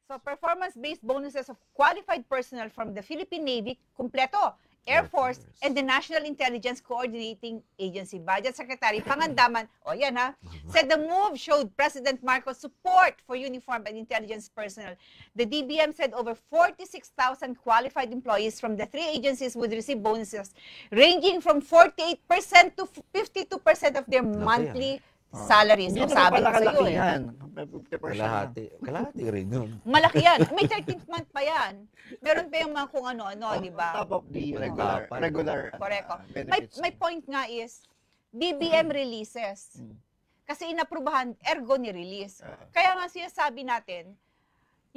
So, performance-based bonuses of qualified personnel from the Philippine Navy, kumpleto, Air Force, and the National Intelligence Coordinating Agency Budget Secretary Pangandaman, yan ha, said the move showed President Marcos' support for uniformed and intelligence personnel. The DBM said over 46,000 qualified employees from the three agencies would receive bonuses ranging from 48% to 52% of their monthly salaries. Hindi So, naman sabi ko pala sa'yo kalaki eh. yan. Kalahati rin yun. Malaki yan. May 13th month pa yan. Meron pa yung mga kung ano-ano, di ba? Top of the regular Correct. benefits. My point nga is, DBM releases. Kasi inaprubahan, ergo ni-release. Kaya nga sinasabi natin,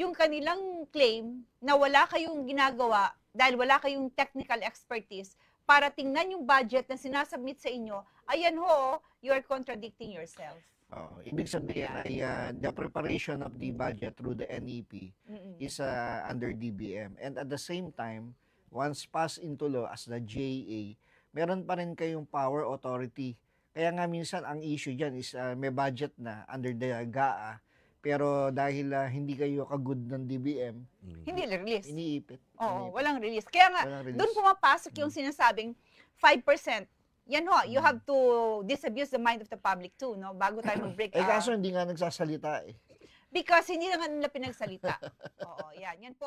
yung kanilang claim na wala kayong ginagawa dahil wala kayong technical expertise para tingnan yung budget na sinasubmit sa inyo, ayan ho, you are contradicting yourself. Ibig sabihin ay the preparation of the budget through the NEP is under DBM. And at the same time, once passed into law as the JA, meron pa rin kayong power authority. Kaya nga minsan ang issue dyan is may budget na under the GAA, pero dahil hindi kayo kagud ng DBM, hindi release. Iniipit. Walang release. Kaya nga, doon pumapasok yung sinasabing 5%. Yan ho, you have to disabuse the mind of the public too, no? Bago tayo mag-break. Kaso hindi nga nagsasalita eh. Because hindi na nga nila pinagsalita. Yan po.